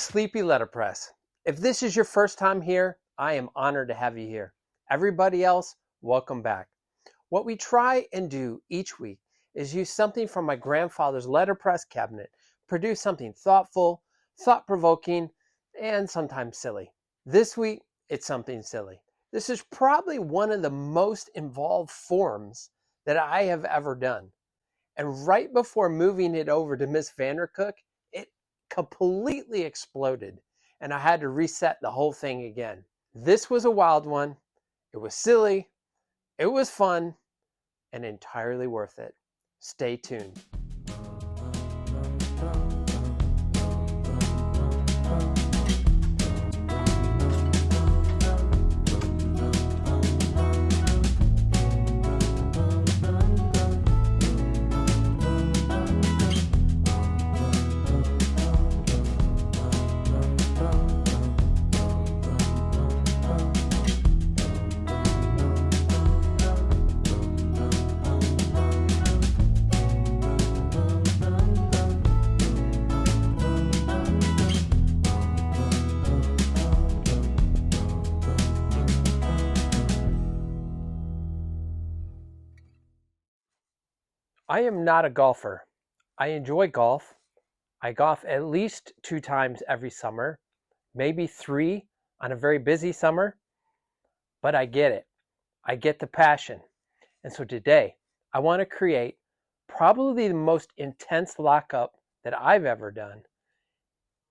Sleepy Letterpress. If this is your first time here, I am honored to have you here. Everybody else, welcome back. What we try and do each week is use something from my grandfather's letterpress cabinet, produce something thoughtful, thought-provoking, and sometimes silly. This week, it's something silly. This is probably one of the most involved forms that I have ever done. And right before moving it over to Miss Vandercook, it completely exploded and I had to reset the whole thing again. This was a wild one. It was silly. It was fun and entirely worth it. Stay tuned. I am not a golfer. I enjoy golf. I golf at least 2 times every summer, maybe 3 on a very busy summer, but I get it. I get the passion. And so today, I want to create probably the most intense lockup that I've ever done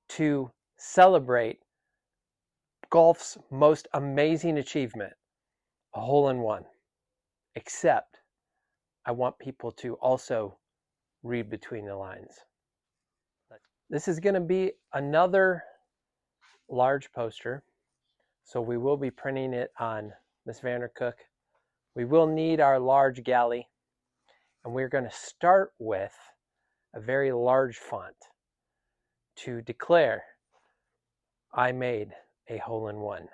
to celebrate golf's most amazing achievement, a hole-in-one. Except I want people to also read between the lines. This is going to be another large poster, so we will be printing it on Miss Vandercook. We will need our large galley, and we're going to start with a very large font to declare I made a hole-in-one.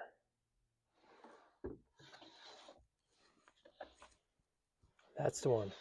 That's the one.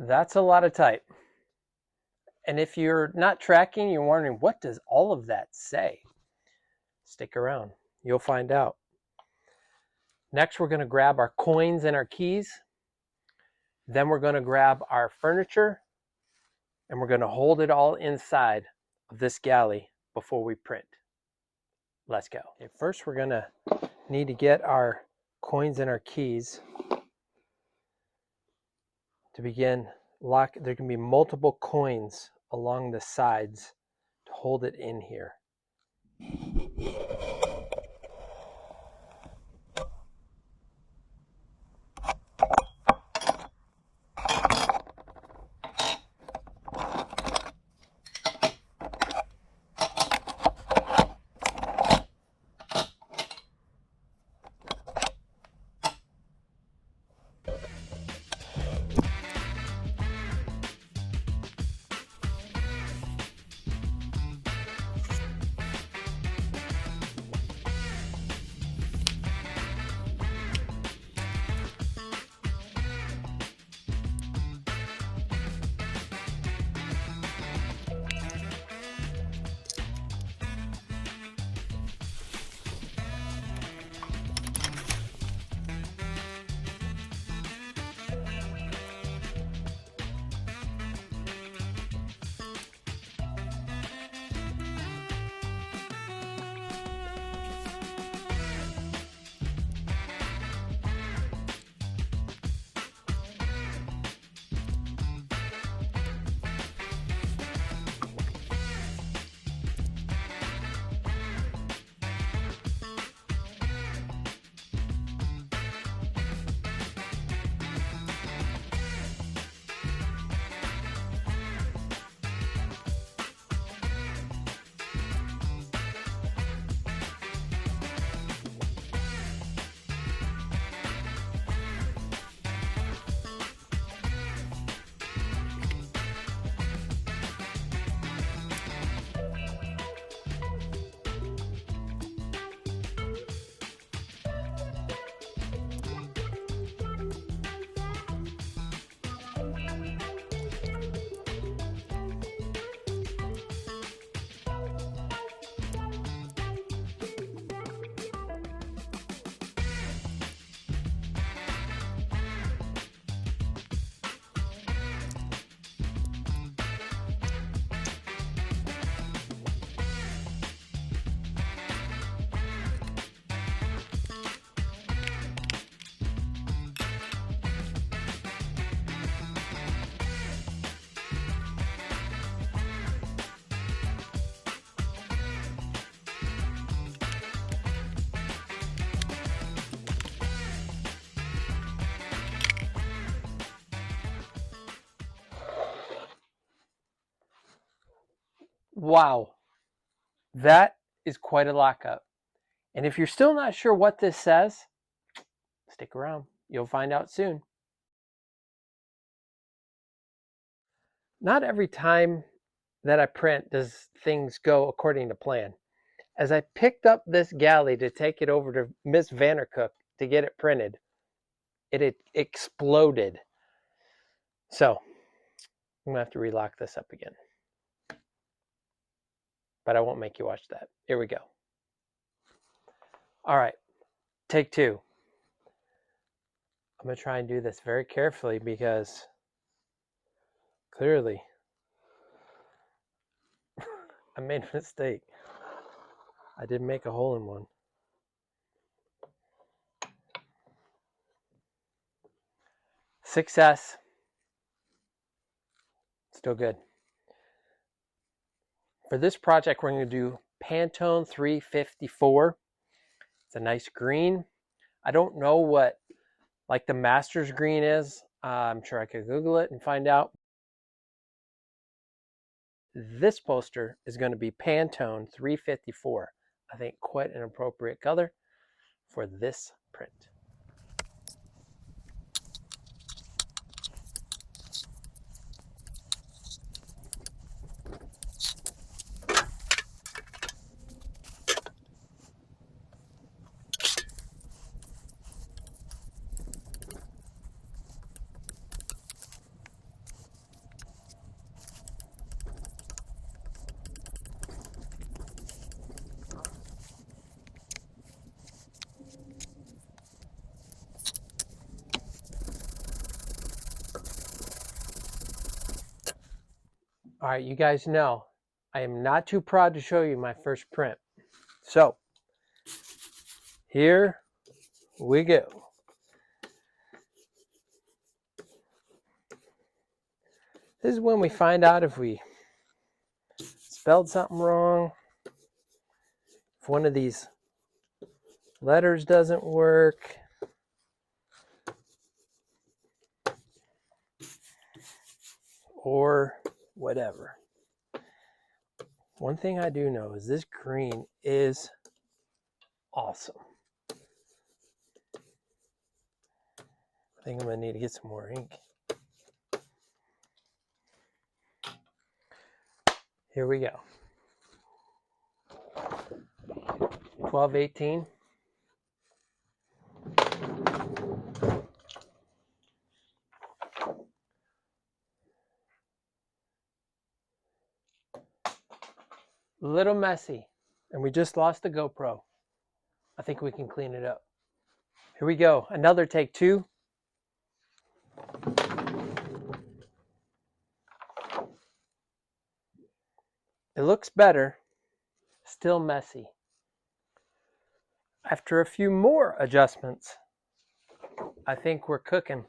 That's a lot of type. And if you're not tracking, you're wondering, what does all of that say? Stick around. You'll find out. Next, we're going to grab our coins and our keys. Then we're going to grab our furniture, and we're going to hold it all inside of this galley before we print. Let's go. Okay, first, we're going to need to get our coins and our keys to begin. There can be multiple coins along the sides to hold it in here. Wow, that is quite a lockup. And if you're still not sure what this says, stick around. You'll find out soon. Not every time that I print does things go according to plan. As I picked up this galley to take it over to Miss Vandercook to get it printed, it exploded. So I'm going to have to relock this up again. But I won't make you watch that. Here we go. All right, take two. I'm going to try and do this very carefully because clearly I made a mistake. I did make a hole in one. Success. Still good. For this project, we're going to do Pantone 354. It's a nice green. I don't know what like the master's green is. I'm sure I could Google it and find out. This poster is going to be Pantone 354. I think quite an appropriate color for this print. All right, you guys know I am not too proud to show you my first print. So here we go. This is when we find out if we spelled something wrong, if one of these letters doesn't work, or whatever. One thing I do know is this green is awesome. I think I'm going to need to get some more ink. Here we go. 1218. A little messy, and we just lost the GoPro. I think we can clean it up. Here we go. Another take two. It looks better. Still messy. After a few more adjustments, I think we're cooking.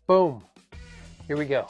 Boom. Here we go.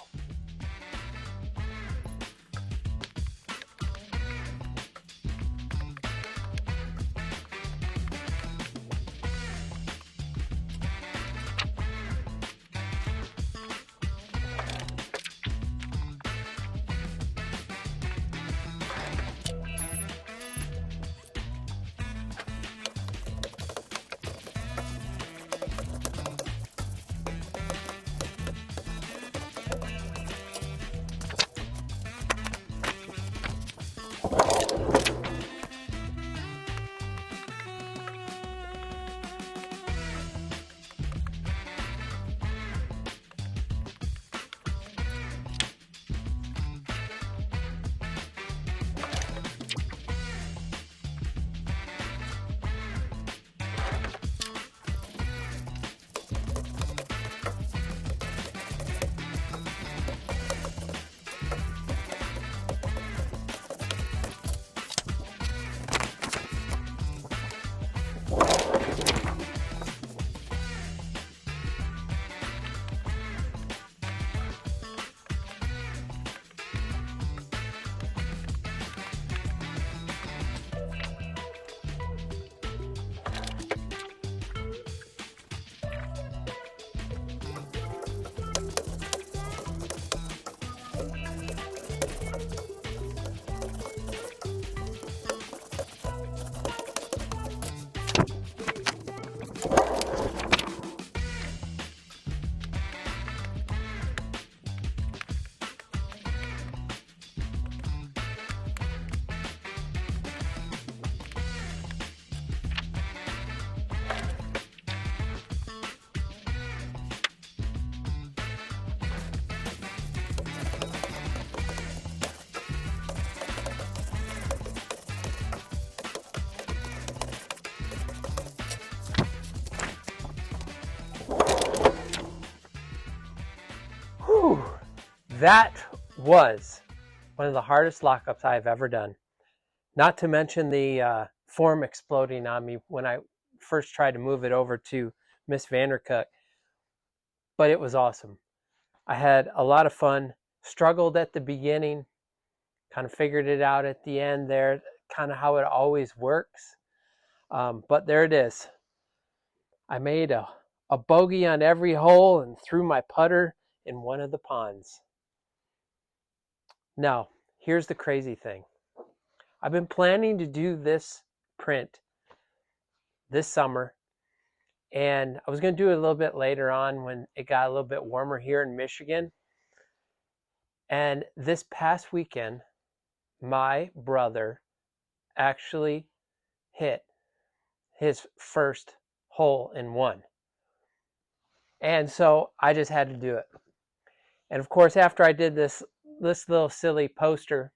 That was one of the hardest lockups I've ever done. Not to mention the form exploding on me when I first tried to move it over to Miss Vandercook. But it was awesome. I had a lot of fun, struggled at the beginning, kind of figured it out at the end there, kind of how it always works. But there it is. I made a bogey on every hole and threw my putter in one of the ponds. Now, here's the crazy thing. I've been planning to do this print this summer, and I was going to do it a little bit later on when it got a little bit warmer here in Michigan. And this past weekend, my brother actually hit his first hole in one. And so I just had to do it. And of course, after I did this little silly poster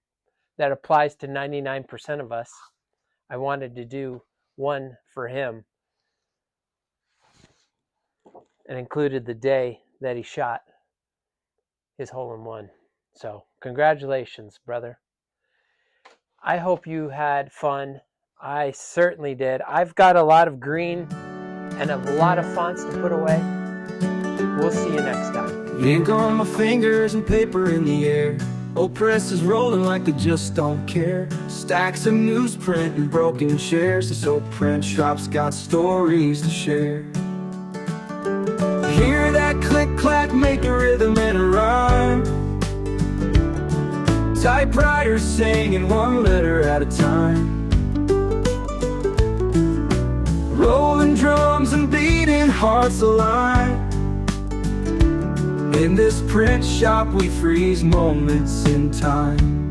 that applies to 99% of us, I wanted to do one for him and included the day that he shot his hole in one. So congratulations, brother. I hope you had fun. I certainly did. I've got a lot of green and a lot of fonts to put away. We'll see you next time. Ink on my fingers and paper in the air. Old press is rolling like they just don't care. Stacks of newsprint and broken chairs. This old print shop's got stories to share. Hear that click-clack, make a rhythm and a rhyme. Typewriters singing one letter at a time. Rolling drums and beating hearts align. In this print shop we freeze moments in time.